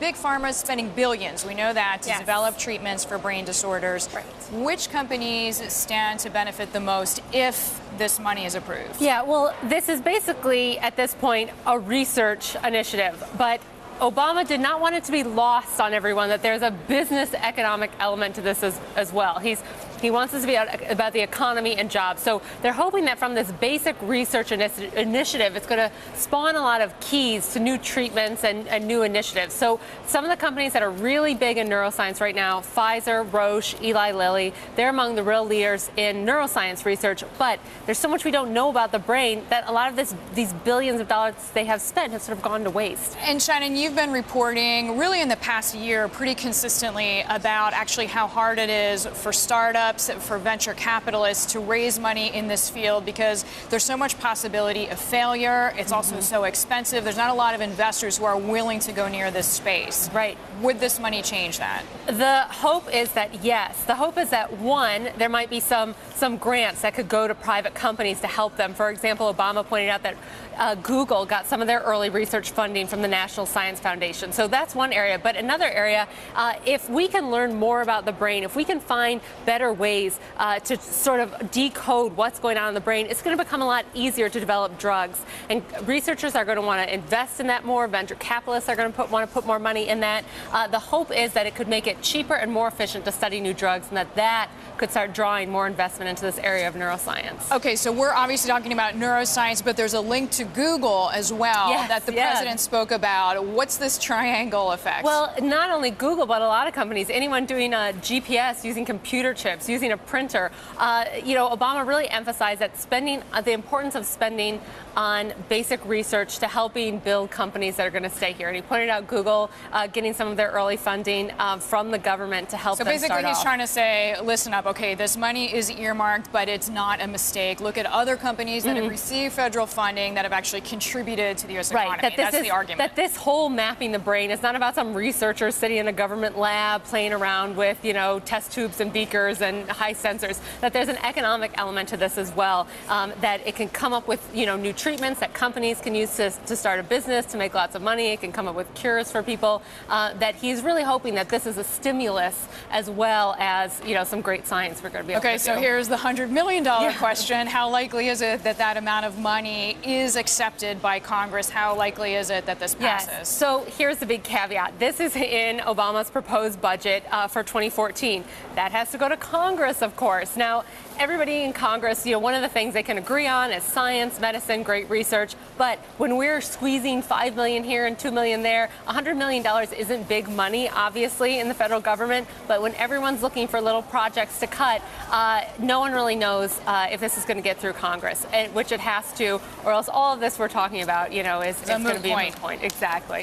Big Pharma is spending billions, we know that, to develop treatments for brain disorders. Right. Which companies stand to benefit the most if this money is approved? Yeah, well, this is basically, at this point, a research initiative. But Obama did not want it to be lost on everyone that there's a business economic element to this as well. He wants this to be about the economy and jobs. So they're hoping that from this basic research initiative, it's going to spawn a lot of keys to new treatments and new initiatives. So some of the companies that are really big in neuroscience right now, Pfizer, Roche, Eli Lilly, they're among the real leaders in neuroscience research. But there's so much we don't know about the brain that a lot of these billions of dollars they have spent have sort of gone to waste. And Shannon, you've been reporting really in the past year pretty consistently about actually how hard it is for startups, for venture capitalists to raise money in this field because there's so much possibility of failure. It's also so expensive. There's not a lot of investors who are willing to go near this space. Right. Would this money change that? The hope is that yes. The hope is that, one, there might be some grants that could go to private companies to help them. For example, Obama pointed out that Google got some of their early research funding from the National Science Foundation. So that's one area. But another area, if we can learn more about the brain, if we can find better ways to sort of decode what's going on in the brain, it's going to become a lot easier to develop drugs. And researchers are going to want to invest in that more. Venture capitalists are going to want to put more money in that. The hope is that it could make it cheaper and more efficient to study new drugs, and that could start drawing more investment into this area of neuroscience. Okay, so we're obviously talking about neuroscience, but there's a link to Google as well that the president spoke about. What's this triangle effect? Well, not only Google, but a lot of companies, anyone doing a GPS, using computer chips, using a printer. Obama really emphasized that the importance of spending on basic research to helping build companies that are going to stay here. And he pointed out Google getting some of their early funding from the government to help them start off. So basically he's trying to say, listen up, okay, this money is earmarked, but it's not a mistake. Look at other companies that have received federal funding that have actually contributed to the U.S. economy. That's the argument. That this whole mapping the brain is not about some researcher sitting in a government lab playing around with, test tubes and beakers and high sensors. That there's an economic element to this as well. That it can come up with, new treatments that companies can use to start a business, to make lots of money. It can come up with cures for people. That he's really hoping that this is a stimulus as well as, some great science we're going to be able to do. Okay, so here's the $100 million question. How likely is it that that amount of money is accepted by Congress? How likely is it that this passes? Yes. So here's the big caveat. This is in Obama's proposed budget for 2014. That has to go to Congress, of course. Now, everybody in Congress, one of the things they can agree on is science, medicine, great research. But when we're squeezing $5 million here and $2 million there, $100 million isn't big money, obviously, in the federal government. But when everyone's looking for little projects to cut, no one really knows if this is going to get through Congress, which it has to, or else all of this we're talking about, is going to be a moot point. Exactly.